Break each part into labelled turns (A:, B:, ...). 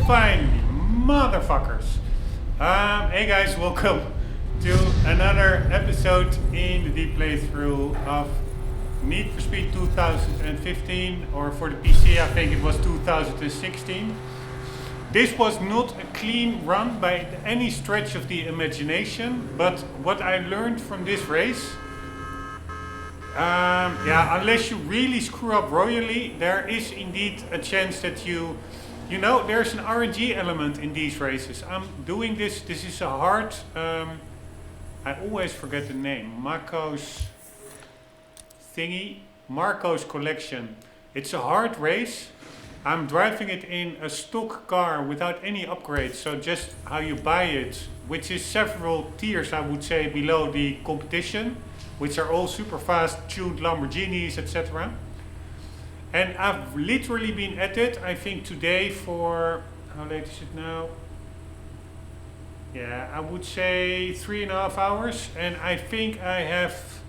A: Finally, motherfuckers. Hey guys, welcome to another episode in the deep playthrough of Need for Speed 2015, or for the PC I think it was 2016. This was not a clean run by any stretch of the imagination, but what I learned from this race, unless you really screw up royally, there is indeed a chance that there's an RNG element in these races. I'm doing this is a hard, I always forget the name, Marko's collection. It's a hard race. I'm driving it in a stock car without any upgrades, so just how you buy it, which is several tiers, I would say, below the competition, which are all super fast tuned Lamborghinis, etc. And I've literally been at it, I think today for, how late is it now? Yeah, I would say 3.5 hours, and I think I have,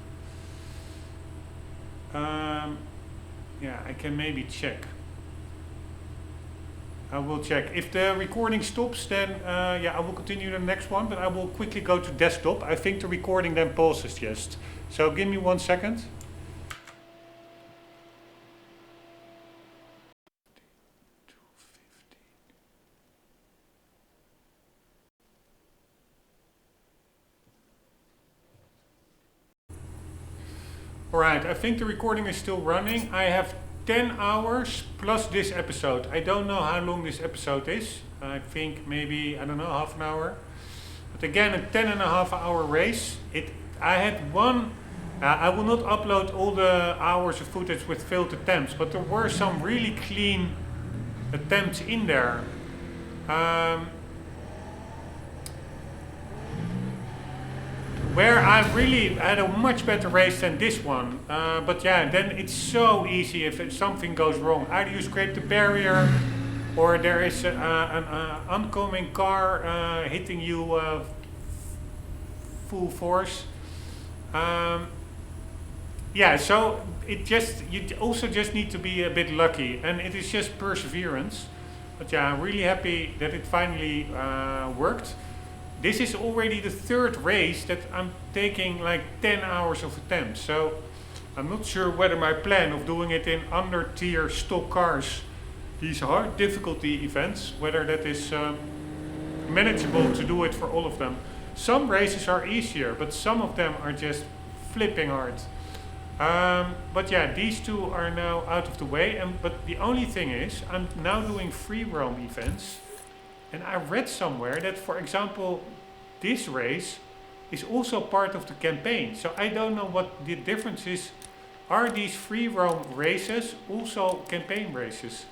A: I can maybe check. I will check. If the recording stops, then I will continue the next one, but I will quickly go to desktop. I think the recording then pauses just. So give me 1 second. Alright, I think the recording is still running. I have 10 hours plus this episode. I don't know how long this episode is. I think maybe, I don't know, half an hour. But again, a 10.5 hour race. I had one, I will not upload all the hours of footage with failed attempts, but there were some really clean attempts in there. Where I really had a much better race than this one. But yeah, then it's so easy if something goes wrong. Either you scrape the barrier, or there is an oncoming car hitting you full force. So you also just need to be a bit lucky, and it is just perseverance. But yeah, I'm really happy that it finally worked. this is already the third race that I'm taking like 10 hours of attempt. So I'm not sure whether my plan of doing it in under tier stock cars, these hard difficulty events, whether that is manageable to do it for all of them. Some races are easier, but some of them are just flipping hard. But yeah, these two are now out of the way. But the only thing is, I'm now doing free roam events. And I read somewhere that, for example, this race is also part of the campaign. So I don't know what the difference is. Are these free roam races also campaign races?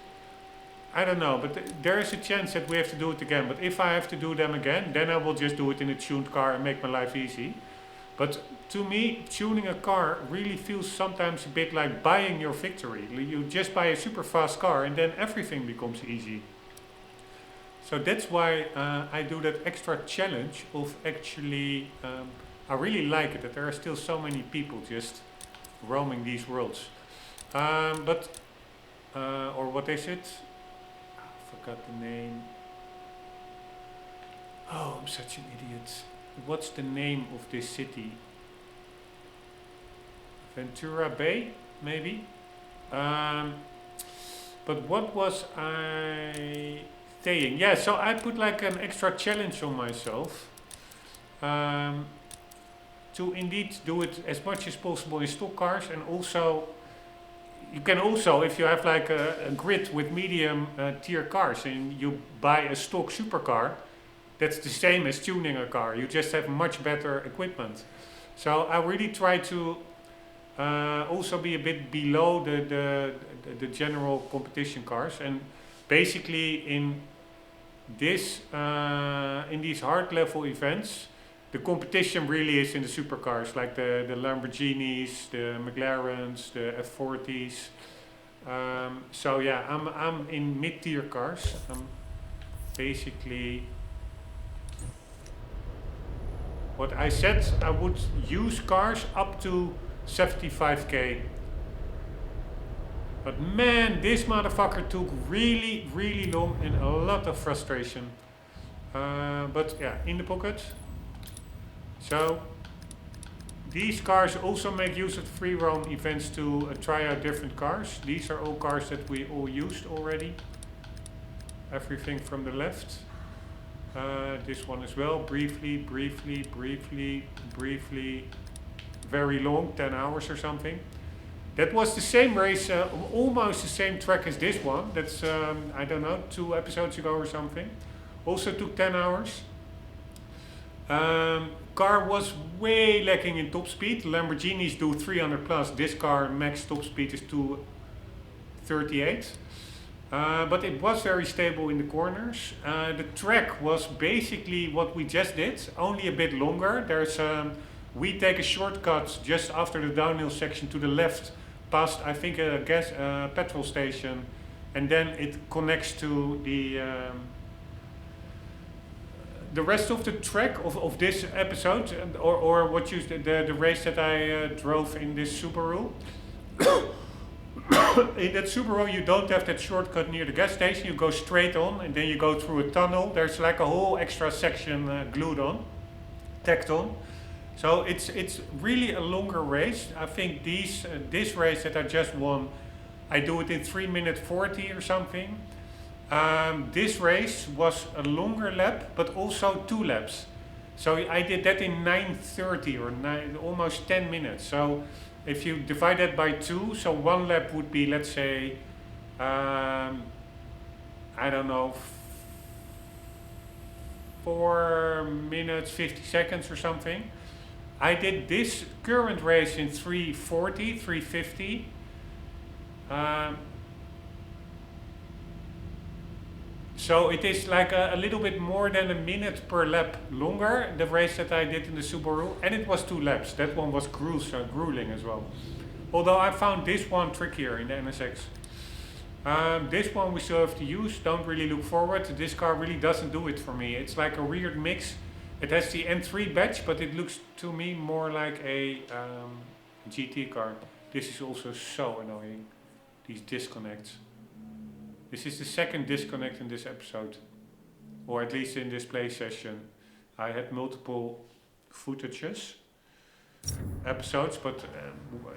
A: I don't know, but there is a chance that we have to do it again. But if I have to do them again, then I will just do it in a tuned car and make my life easy. But to me, tuning a car really feels sometimes a bit like buying your victory. You just buy a super fast car and then everything becomes easy. So that's why I do that extra challenge of actually, I really like it that there are still so many people just roaming these worlds. Or what is it? I forgot the name. Oh, I'm such an idiot. What's the name of this city? Ventura Bay, maybe? But what was I saying? Yeah, so I put like an extra challenge on myself to indeed do it as much as possible in stock cars, and also you can also, if you have like a grid with medium tier cars and you buy a stock supercar, that's the same as tuning a car. You just have much better equipment. So I really try to also be a bit below the general competition cars, and basically in these hard level events, the competition really is in the supercars, like the Lamborghinis, the McLarens, the F40s. So yeah, I'm in mid-tier cars. I'm basically, what I said, I would use cars up to 75k. But man, this motherfucker took really, really long and a lot of frustration. But yeah, in the pocket. So these cars also make use of free roam events to try out different cars. These are all cars that we all used already. Everything from the left. This one as well, briefly, very long, 10 hours or something. That was the same race, almost the same track as this one. That's, I don't know, 2 episodes ago or something. Also took 10 hours. Car was way lacking in top speed. Lamborghinis do 300 plus. This car max top speed is 238. But it was very stable in the corners. The track was basically what we just did, only a bit longer. There's we take a shortcut just after the downhill section to the left, past I think a petrol station, and then it connects to the rest of the track of this episode, or what you the race that I drove in this Subaru. In that Subaru you don't have that shortcut near the gas station, you go straight on and then you go through a tunnel. There's like a whole extra section glued on, tacked on. So it's really a longer race. I think this race that I just won, I do it in 3:40 or something. This race was a longer lap, but also 2 laps. So I did that in 9:30 or almost 10 minutes. So if you divide that by 2, so 1 lap would be, let's say, I don't know, 4 minutes 50 seconds or something. I did this current race in 3:40, 3:50. So it is like a little bit more than a minute per lap longer, the race that I did in the Subaru, and it was 2 laps. That one was grueling as well. Although I found this one trickier in the NSX. This one we still have to use, don't really look forward. This car really doesn't do it for me. It's like a weird mix. It has the N3 badge, but it looks to me more like a GT car. This is also so annoying, these disconnects. This is the second disconnect in this episode, or at least in this play session. I had multiple episodes, but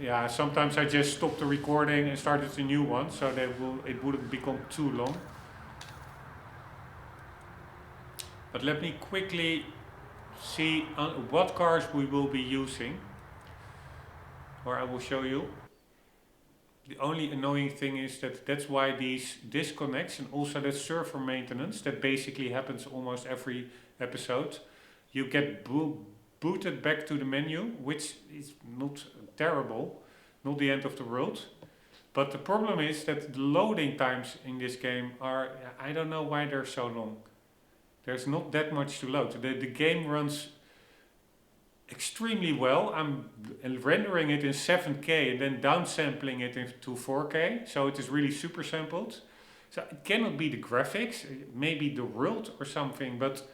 A: yeah, sometimes I just stopped the recording and started a new one, so it wouldn't become too long. But let me quickly see what cars we will be using, or I will show you. The only annoying thing is that's why these disconnects and also that server maintenance that basically happens almost every episode. You get booted back to the menu, which is not terrible, not the end of the world. But the problem is that the loading times in this game are, I don't know why they're so long. There's not that much to load. The game runs extremely well. I'm rendering it in 7K and then downsampling it into 4K, so it is really super sampled. So it cannot be the graphics, maybe the world or something, but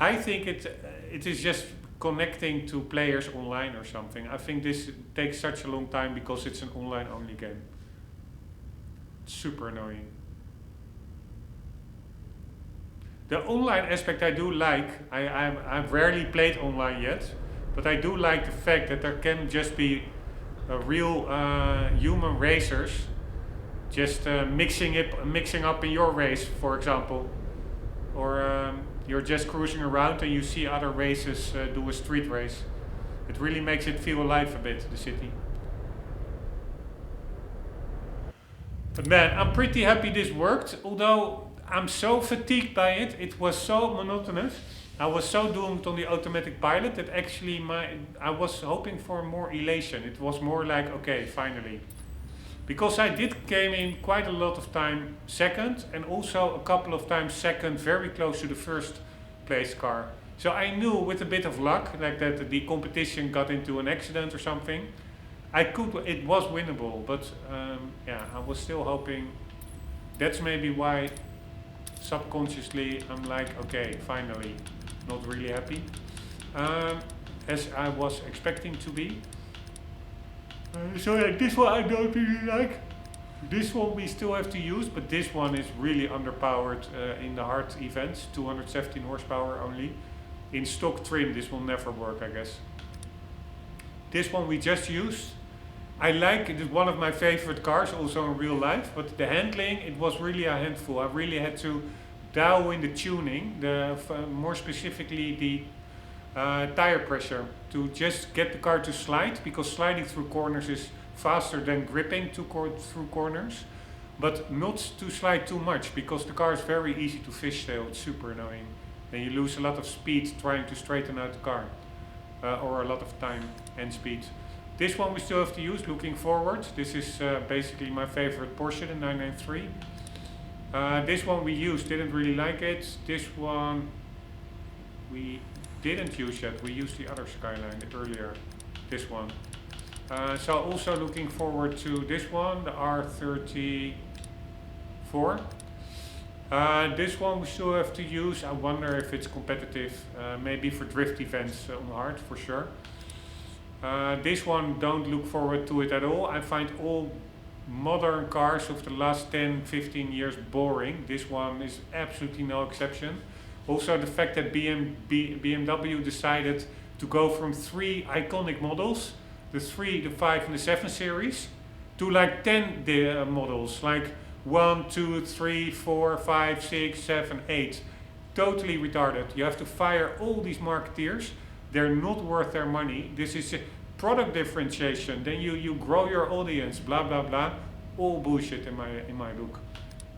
A: I think it is just connecting to players online or something. I think this takes such a long time because it's an online only game. It's super annoying. The online aspect I do like. I've rarely played online yet, but I do like the fact that there can just be real human racers just mixing up in your race, for example, or you're just cruising around and you see other races do a street race. It really makes it feel alive a bit, the city. But man, I'm pretty happy this worked, although I'm so fatigued by it. It was so monotonous. I was so doomed on the automatic pilot that actually I was hoping for more elation. It was more like, okay, finally. Because I came in quite a lot of time second, and also a couple of times second, very close to the first place car. So I knew with a bit of luck, like that the competition got into an accident or something, it was winnable, but yeah, I was still hoping. That's maybe why subconsciously I'm like, okay, finally, not really happy, as I was expecting to be. So yeah, this one I don't really like. This one we still have to use, but this one is really underpowered in the hard events, 217 horsepower only. In stock trim this will never work, I guess. This one we just used. I like it, is one of my favorite cars also in real life, but the handling, it was really a handful. I really had to dial in the tuning, more specifically the tire pressure, to just get the car to slide, because sliding through corners is faster than gripping through corners, but not to slide too much, because the car is very easy to fishtail. It's super annoying, and you lose a lot of speed trying to straighten out the car, or a lot of time and speed. This one we still have to use, looking forward. This is basically my favorite Porsche, the 993. This one we used, didn't really like it. This one we didn't use yet. We used the other Skyline earlier, this one. So also looking forward to this one, the R34. This one we still have to use. I wonder if it's competitive, maybe for drift events on hard, for sure. This one, don't look forward to it at all. I find all modern cars of the last 10-15 years boring. This one is absolutely no exception. Also the fact that BMW decided to go from 3 iconic models, the 3, the 5 and the 7 series, to like 10 models, like 1, 2, 3, 4, 5, 6, 7, 8. Totally retarded. You have to fire all these marketeers. They're not worth their money. This is a product differentiation. Then you grow your audience, blah blah blah. All bullshit in my look.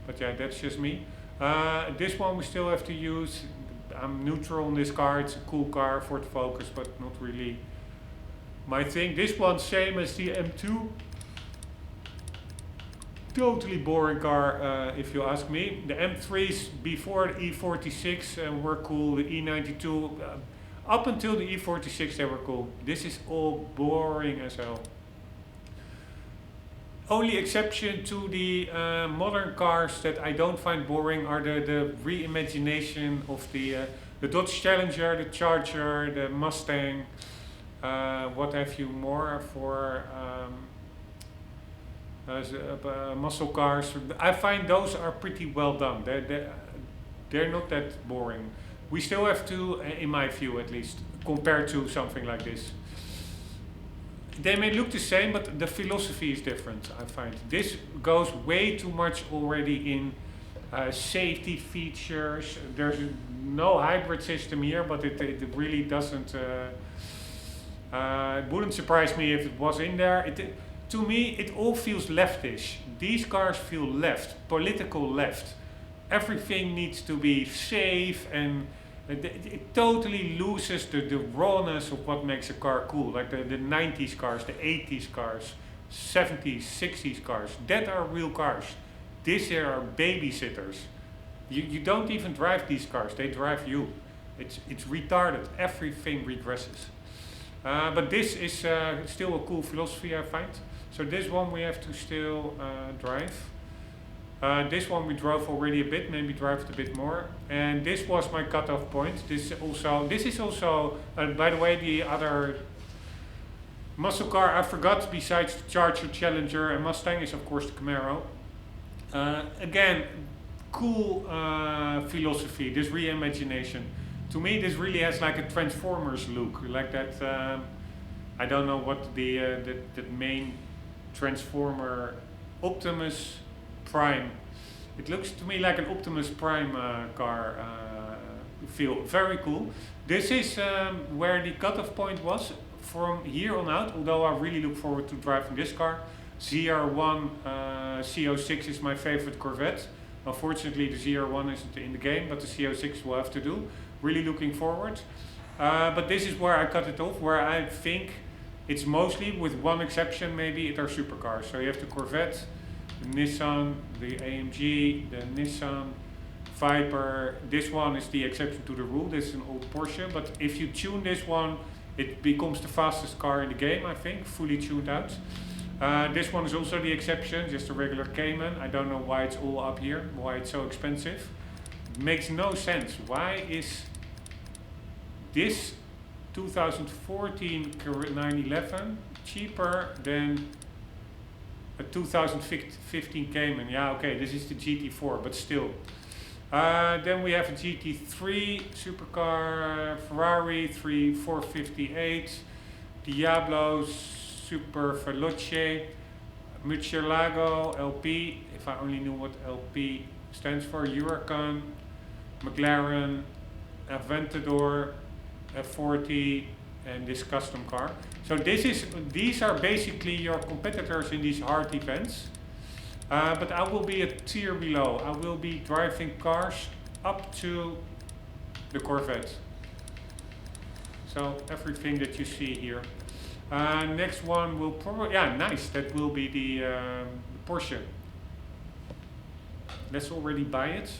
A: But yeah, that's just me. This one we still have to use. I'm neutral on this car. It's a cool car, Ford Focus, but not really my thing. This one, same as the M2. Totally boring car, if you ask me. The M3s before the E46 were cool. The E92. Up until the E46 they were cool. This is all boring as hell. Only exception to the modern cars that I don't find boring are the reimagination of the Dodge Challenger, the Charger, the Mustang, what have you more for muscle cars. I find those are pretty well done. They're not that boring. we still have to, in my view at least, compare to something like this. They may look the same, but the philosophy is different, I find. This goes way too much already in safety features. There's no hybrid system here, but it really doesn't... it wouldn't surprise me if it was in there. To me, it all feels leftish. These cars feel left, political left. Everything needs to be safe, and it totally loses the rawness of what makes a car cool. Like the 90s cars, the 80s cars, 70s, 60s cars. That are real cars. These here are babysitters. You don't even drive these cars, they drive you. It's retarded, everything regresses. But this is still a cool philosophy, I find. So this one we have to still drive. This one we drove already a bit, maybe drive it a bit more. And this was my cutoff point. This is also, by the way, the other muscle car I forgot besides the Charger, Challenger and Mustang is of course the Camaro. Again, cool philosophy, this reimagination. To me this really has like a Transformers look, like that, I don't know what the main Transformer, Optimus Prime. It looks to me like an Optimus Prime car feel, very cool. This is where the cutoff point was from here on out, although I really look forward to driving this car. ZR1 CO6 is my favorite Corvette. Unfortunately the ZR1 isn't in the game, but the CO6 will have to do. Really looking forward. But this is where I cut it off, where I think it's mostly, with one exception maybe, it are supercars. So you have the Corvette, the Nissan, the AMG, the Nissan Viper. This one is the exception to the rule. This is an old Porsche, but if you tune this one, it becomes the fastest car in the game, I think, fully tuned out. This one is also the exception, just a regular Cayman. I don't know why it's all up here, why it's so expensive. It makes no sense. Why is this 2014 911 cheaper than a 2015 Cayman? Yeah, okay, this is the GT4, but still. Then we have a GT3 supercar, Ferrari 458, Diablo Super Veloce, Murcielago LP, if I only knew what LP stands for, Huracan, McLaren, Aventador, F40, and this custom car. So these are basically your competitors in these hard events. But I will be a tier below. I will be driving cars up to the Corvette. So everything that you see here. Next one will probably, yeah, nice. That will be the Porsche. Let's already buy it.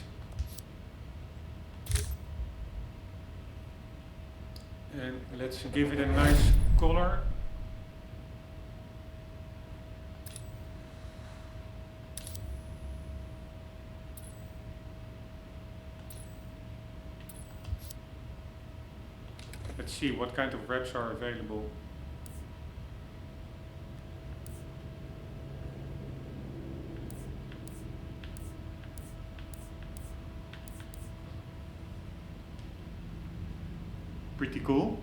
A: And let's give it a nice color. Let's see what kind of wraps are available. Pretty cool.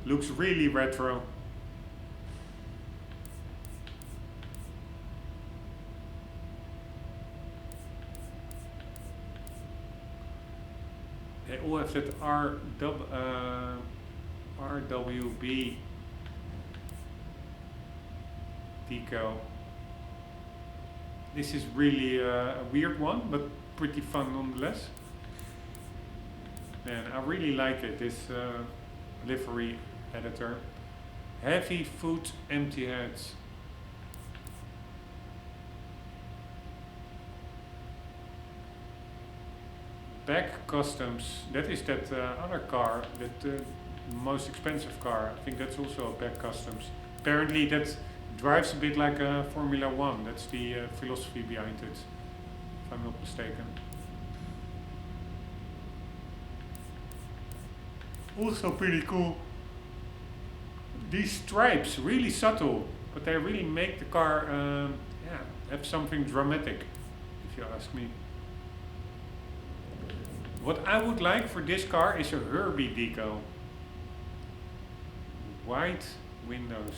A: Looks really retro. They all have that RWB decal. This is really a weird one, but pretty fun nonetheless. And I really like it, this livery editor. Heavy foot, empty heads. Back customs, that is that other car, that most expensive car. I think that's also a back customs. Apparently that drives a bit like a Formula One. That's the philosophy behind it, if I'm not mistaken. Also pretty cool. These stripes, really subtle, but they really make the car have something dramatic, if you ask me. What I would like for this car is a Herbie deco. White windows.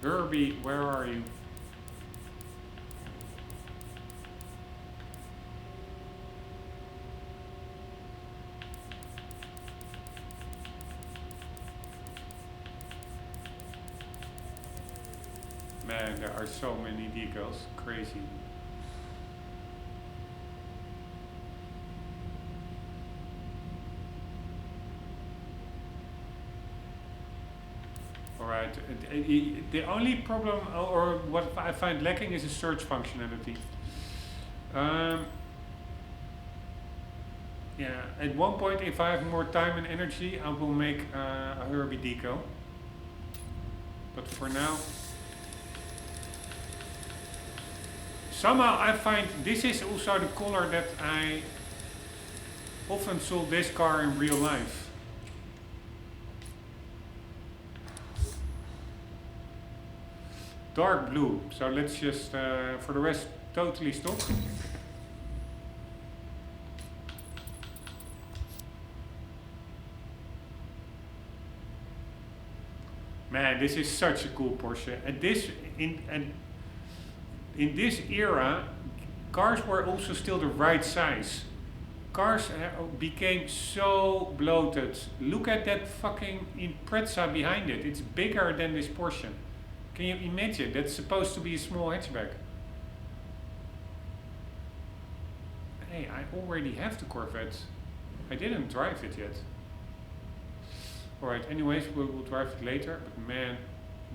A: Herbie, where are you? Man, there are so many decals. Crazy. Alright, the only problem or what I find lacking is a search functionality. Yeah, at one point if I have more time and energy I will make a Herbie deco. But for now, somehow I find this is also the color that I often saw this car in real life. Dark blue, so let's just, for the rest, totally stop. Man, this is such a cool Porsche. And this, in this era, cars were also still the right size. Cars became so bloated. Look at that fucking Impreza behind it. It's bigger than this Porsche. Can you imagine? That's supposed to be a small hatchback. Hey, I already have the Corvette. I didn't drive it yet. Alright, anyways, we'll drive it later. But man,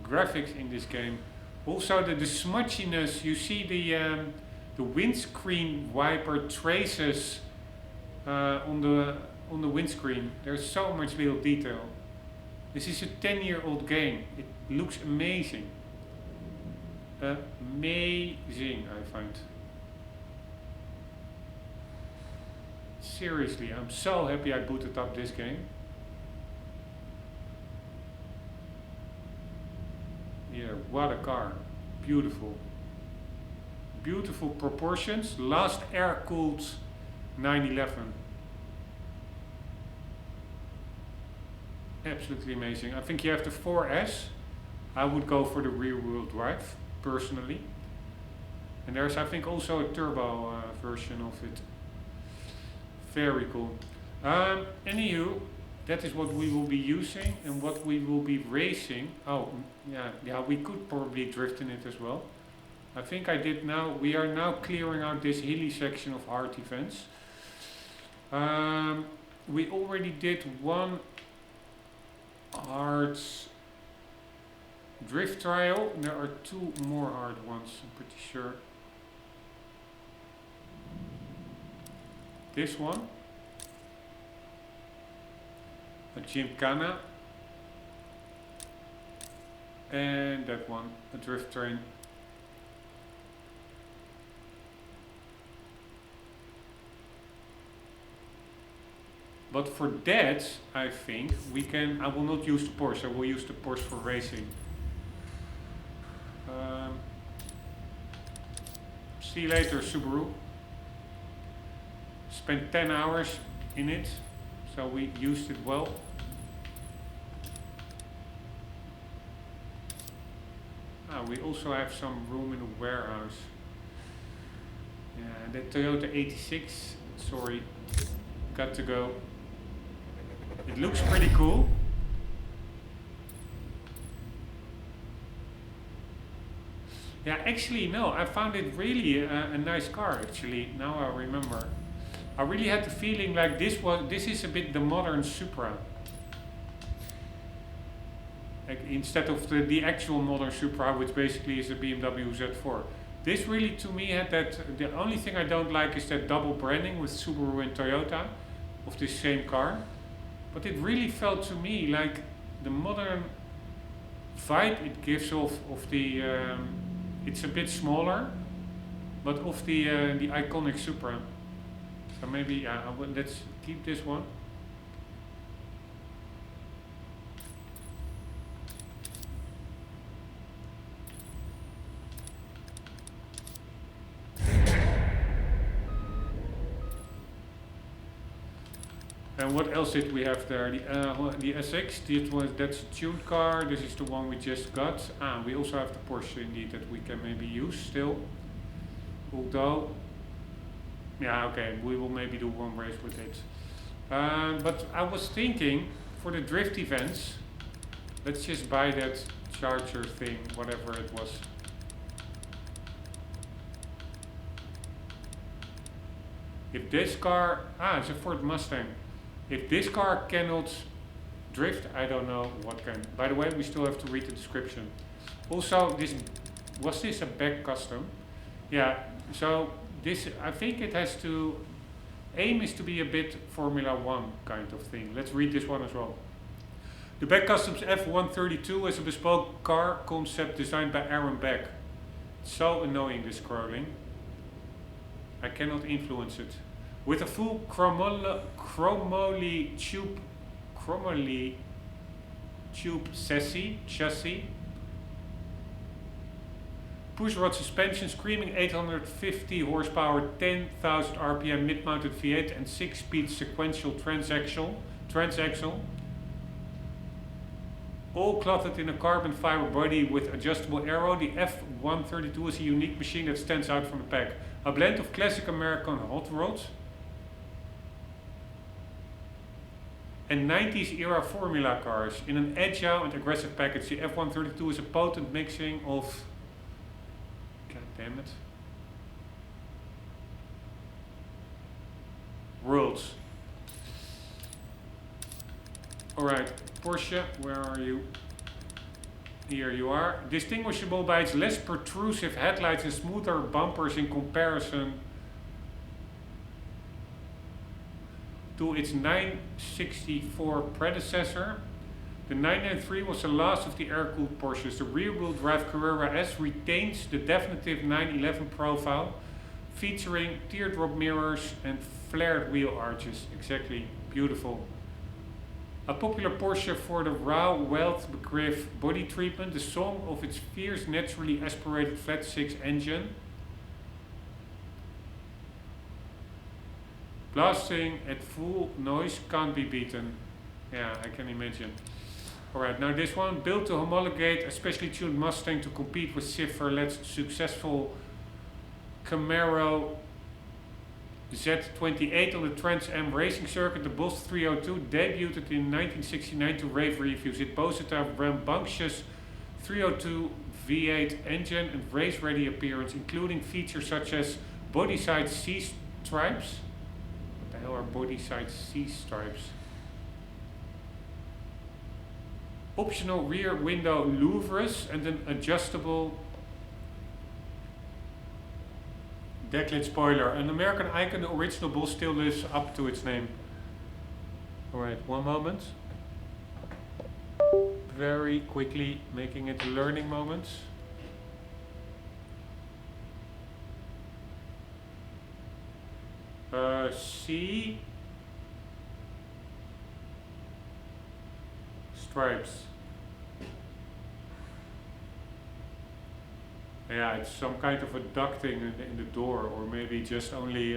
A: graphics in this game. Also the smudginess, you see the windscreen wiper traces on the windscreen. There's so much little detail. This is a 10-year-old game. It looks amazing. Amazing, I find. Seriously, I'm so happy I booted up this game. Yeah, what a car. Beautiful. Beautiful proportions. Last air-cooled 911. Absolutely amazing. I think you have the 4S. I would go for the rear-wheel drive, personally. And there's, I think, also a turbo version of it. Very cool. Anywho, that is what we will be using and what we will be racing. Oh, yeah, we could probably drift in it as well. I think I did now. We are now clearing out this hilly section of hard events. We already did one hard drift trial. There are 2 more hard ones, I'm pretty sure. This one, a Gymkhana, and that one, a drift train. But for that, I think we can. I will not use the Porsche. I will use the Porsche for racing. See you later, Subaru. Spent 10 hours in it, so we used it well. We also have some room in the warehouse. Yeah, the Toyota 86. Sorry, got to go. It looks pretty cool. Yeah, actually, no, I found it really a nice car, actually, now I remember. I really had the feeling like this is a bit the modern Supra. Like instead of the actual modern Supra, which basically is a BMW Z4. This really, to me, had that, the only thing I don't like is that double branding with Subaru and Toyota of this same car. But it really felt to me like the modern vibe it gives off of the, it's a bit smaller, but of the iconic Supra. So maybe, let's keep this one. And what else did we have there? The SX, that's a tuned car. This is the one we just got. We also have the Porsche indeed that we can maybe use still. Although, yeah, okay, we will maybe do one race with it. But I was thinking, for the drift events, let's just buy that charger thing, whatever it was. If this car, it's a Ford Mustang. If this car cannot drift, I don't know what can. By the way, we still have to read the description. Also, was this a back custom? Yeah, so this, I think it has to, aim is to be a bit Formula 1 kind of thing. Let's read this one as well. The Beck Customs F132 is a bespoke car concept designed by Aaron Beck. It's so annoying, this scrolling. I cannot influence it. With a full chromoly tube chassis, pushrod suspension, screaming 850 horsepower, 10,000 RPM, mid-mounted V8 and 6-speed sequential transaxle. All clothed in a carbon fiber body with adjustable aero, the F132 is a unique machine that stands out from the pack. A blend of classic American hot rods and 90s era Formula cars in an agile and aggressive package. The F132 is a potent mixing of, god damn it, worlds. Alright, Porsche, where are you? Here you are. Distinguishable by its less protrusive headlights and smoother bumpers in comparison to its 964 predecessor. The 993 was the last of the air-cooled Porsches. The rear-wheel drive Carrera S retains the definitive 911 profile, featuring teardrop mirrors and flared wheel arches. Exactly, beautiful. A popular Porsche for the raw weld begriff body treatment, the song of its fierce, naturally aspirated flat-six engine. Blasting at full noise can't be beaten. Yeah, I can imagine. Alright, now this one, built to homologate a specially tuned Mustang to compete with Chevrolet's successful Camaro Z28 on the Trans Am racing circuit. The Boss 302 debuted in 1969 to rave reviews. It boasted a rambunctious 302 V8 engine and race-ready appearance, including features such as body-side C-stripes. What the hell are body-side C-stripes? Optional rear window louvres and an adjustable decklit spoiler. An American icon, the original Boss still lives up to its name. Alright, one moment. Very quickly making it a learning moment. C stripes. Yeah, it's some kind of a ducting in the door, or maybe just only,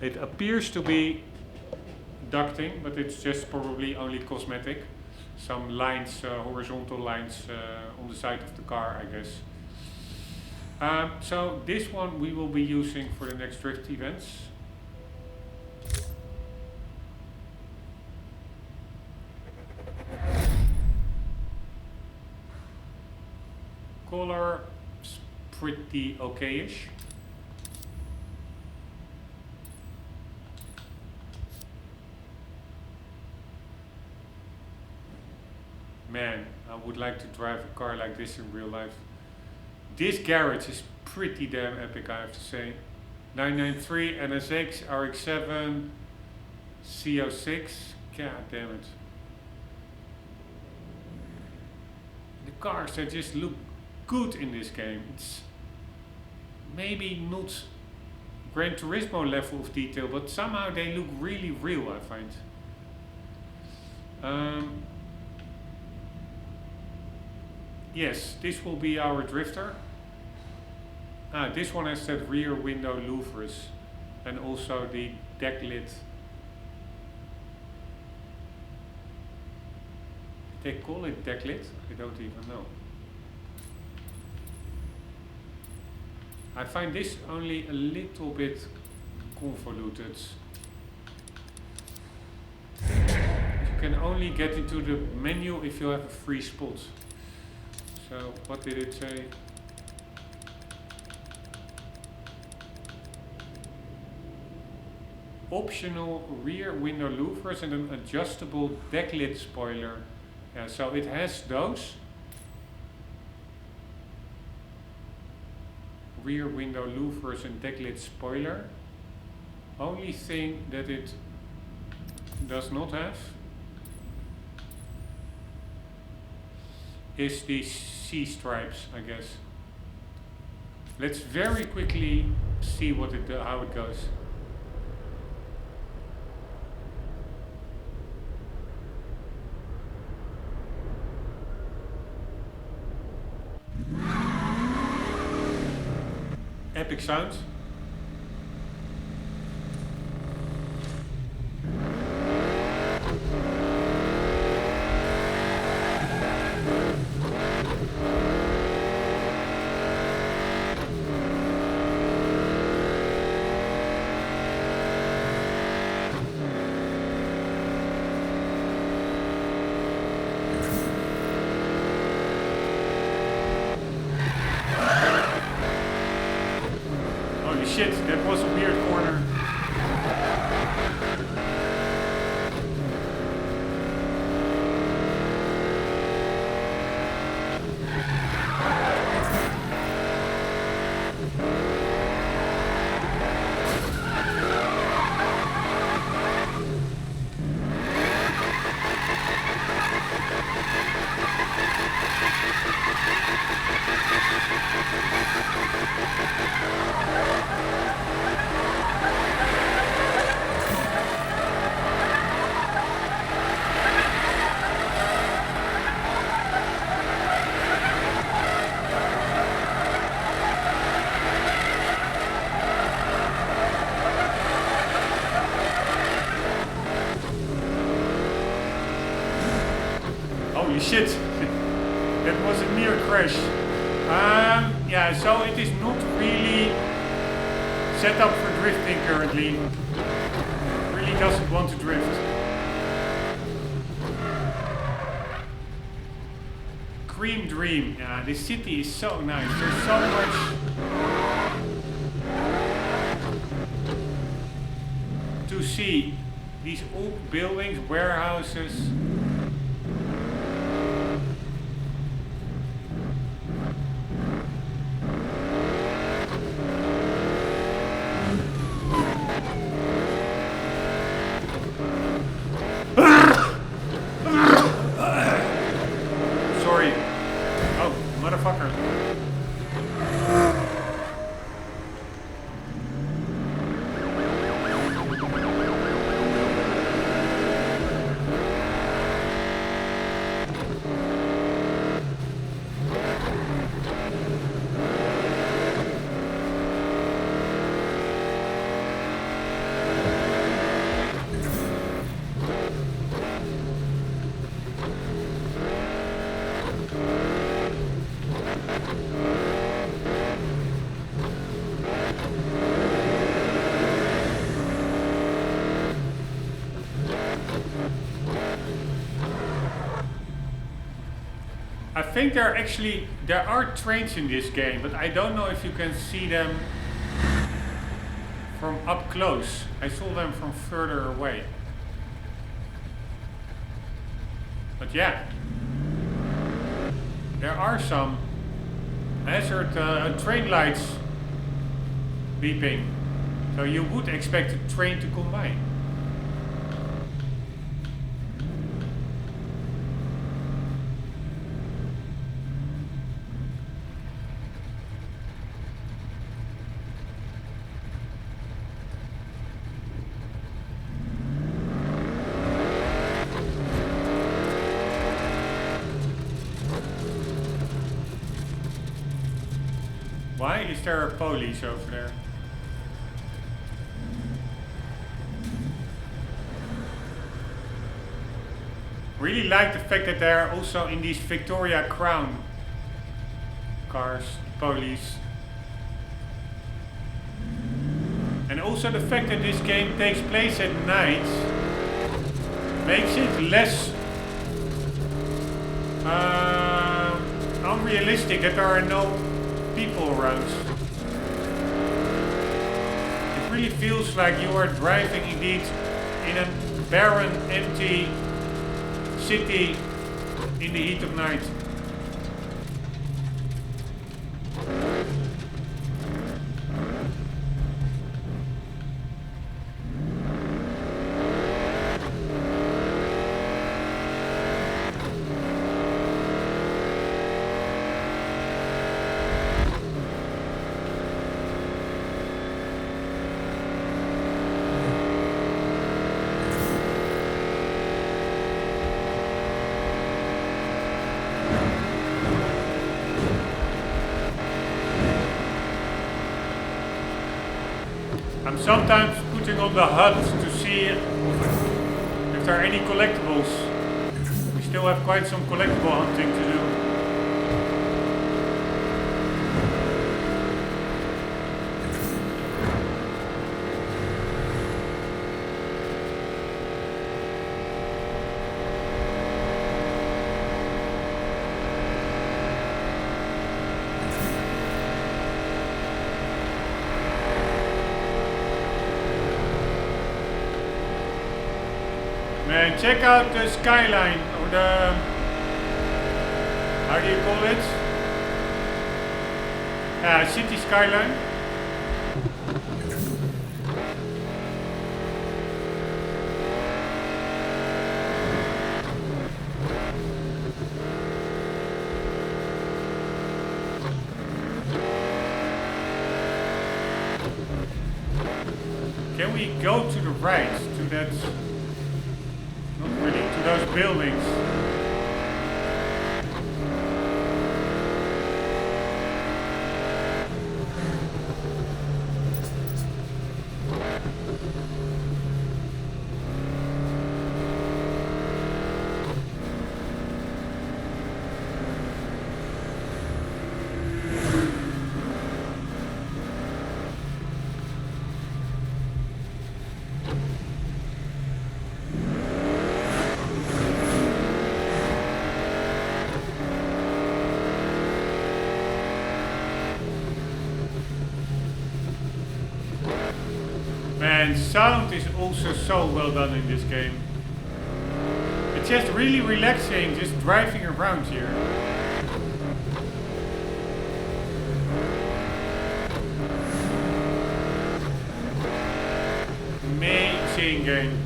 A: it appears to be ducting, but it's just probably only cosmetic. Some lines, horizontal lines on the side of the car, I guess. So this one we will be using for the next drift events. Color pretty okay-ish. Man, I would like to drive a car like this in real life. This garage is pretty damn epic, I have to say. 993 NSX, RX-7, CO6, god damn it. The cars, they just look good in this game. It's maybe not Gran Turismo level of detail, but somehow they look really real, I find. Yes, this will be our drifter. This one has that rear window louvers and also the decklit they call it decklit? I don't even know. I find this only a little bit convoluted. You can only get into the menu if you have a free spot. So what did it say? Optional rear window louvers and an adjustable decklit spoiler. Yeah, so it has those. Rear window louvers and decklit spoiler. Only thing that it does not have is the C stripes, I guess. Let's very quickly see what how it goes. Epic sounds. Shit, that was a weird corner. Holy shit, that was a near crash. Yeah, so it is not really set up for drifting currently. It really doesn't want to drift. Cream Dream, yeah, this city is so nice. There's so much to see. These old buildings, warehouses. I think there are trains in this game, but I don't know if you can see them from up close. I saw them from further away. But yeah, there are some hazard train lights beeping, so you would expect a train to come by. Why is there a police over there? Really like the fact that they are also in these Victoria Crown cars, police. And also the fact that this game takes place at night makes it less unrealistic that there are no people around. It really feels like you are driving indeed in a barren, empty city in the heat of night. I'm sometimes putting on the HUD to see if there are any collectibles. We still have quite some collectible hunting to do. Man, check out the skyline, or the, how do you call it? City skyline. Can we go to the right, to that? Not really, to those buildings. And sound is also so well done in this game. It's just really relaxing, just driving around here. Amazing game.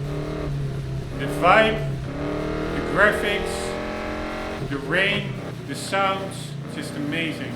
A: The vibe, the graphics, the rain, the sounds, just amazing.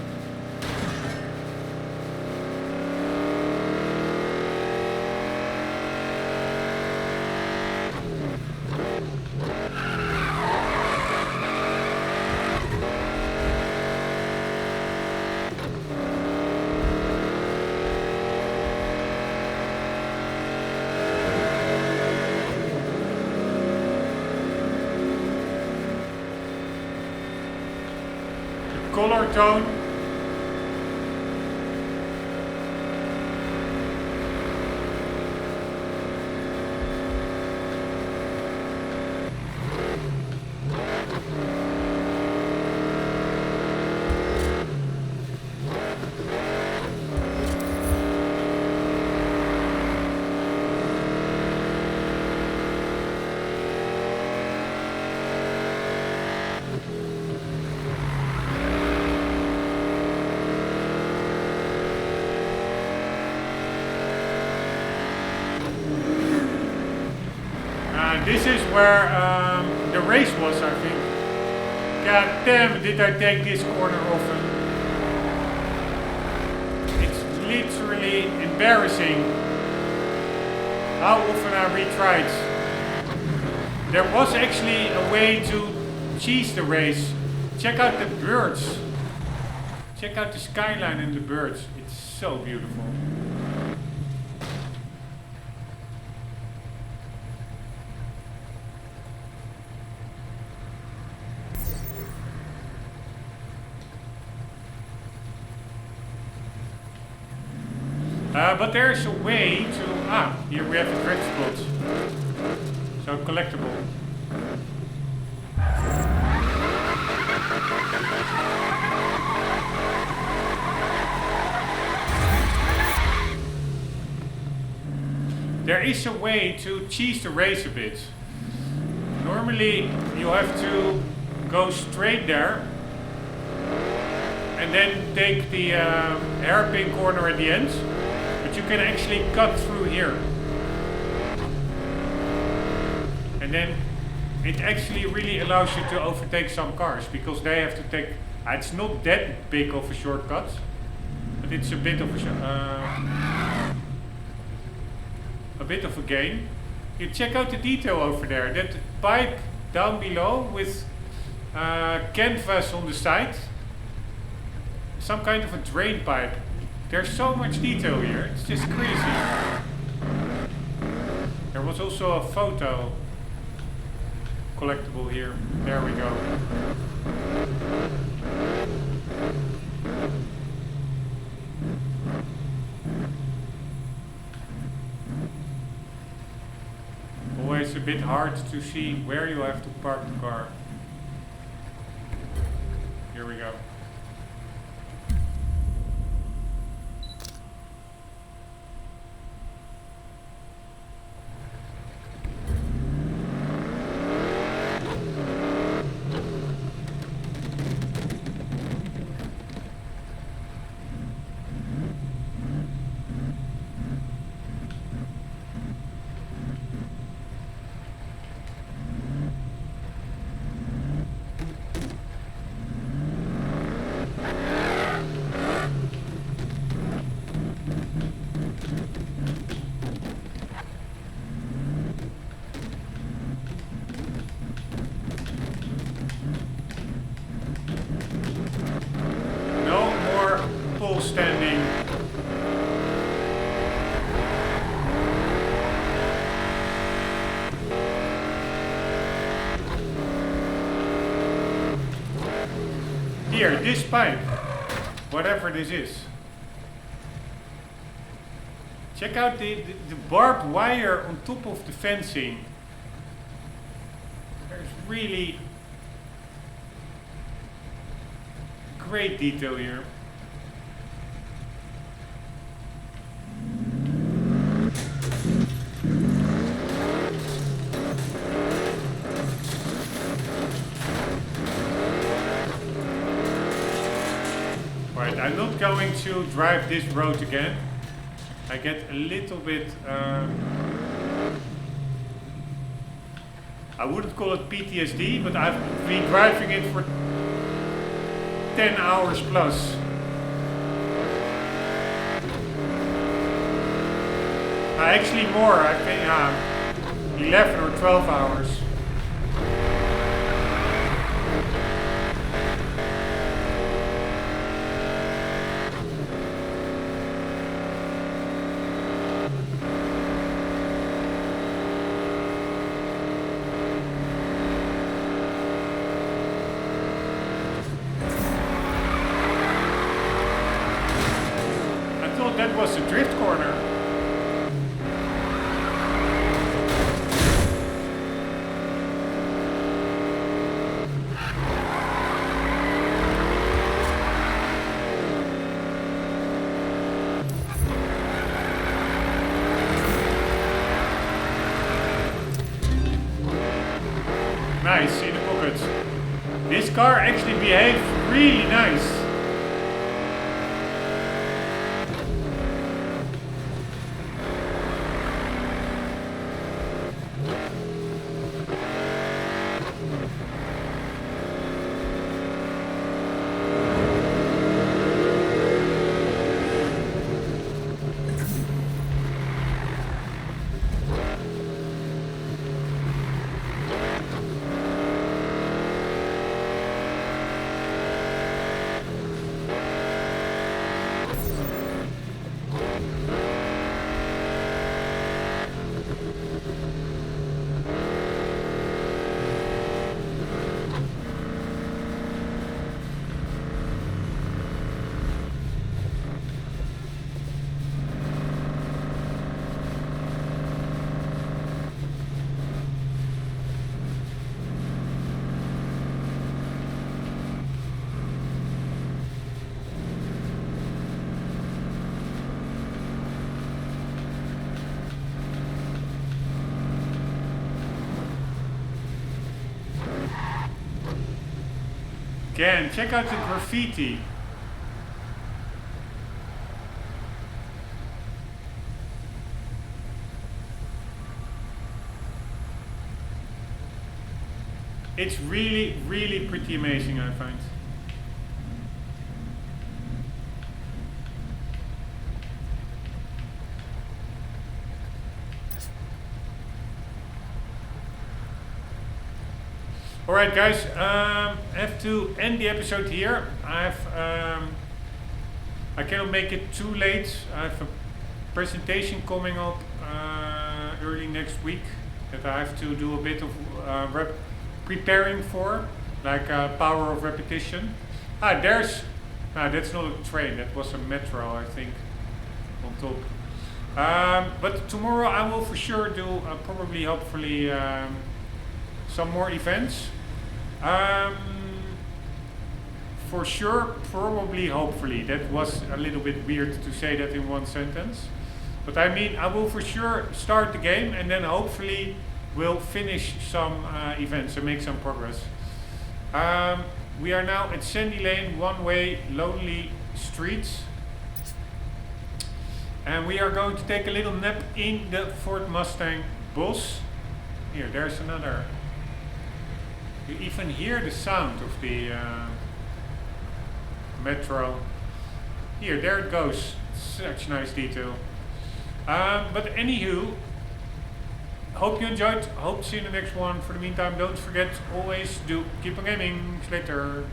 A: Color tone. This is where the race was, I think. God damn, did I take this corner often. It's literally embarrassing how often I retried. There was actually a way to cheese the race. Check out the birds. Check out the skyline and the birds. It's so beautiful. But there's a way to... here we have the drift spots. So collectible. There is a way to cheese the race a bit. Normally you have to go straight there and then take the hairpin corner at the end, but you can actually cut through here. And then it actually really allows you to overtake some cars, because they have to take... it's not that big of a shortcut, but it's a bit of a game. You check out the detail over there. That pipe down below with canvas on the side, some kind of a drain pipe. There's so much detail here, it's just crazy. There was also a photo collectible here. There we go. Always a bit hard to see where you have to park the car. Here we go. Standing. Here, this pipe, whatever this is. Check out the barbed wire on top of the fencing. There's really great detail here. I'm not going to drive this road again. I get a little bit... I wouldn't call it PTSD, but I've been driving it for 10 hours plus. Actually more, I think 11 or 12 hours. That was the drift corner. Nice, in the pocket. This car actually behaved really nice. Again, check out the graffiti. It's really, really pretty amazing, I find. Alright guys, I have to end the episode here. I cannot make it too late. I have a presentation coming up early next week that I have to do a bit of preparing for, like power of repetition. That's not a train, that was a metro, I think, on top. But tomorrow I will for sure do probably, hopefully, some more events. For sure, probably, hopefully. That was a little bit weird to say that in one sentence. But I mean, I will for sure start the game and then hopefully we'll finish some events and make some progress. We are now at Sandy Lane, one-way, lonely streets. And we are going to take a little nap in the Ford Mustang bus. Here, there's another. You even hear the sound of the metro. Here, there it goes. Such nice detail. But anywho, hope you enjoyed. Hope to see you in the next one. For the meantime, don't forget, always do keep on gaming. See you later.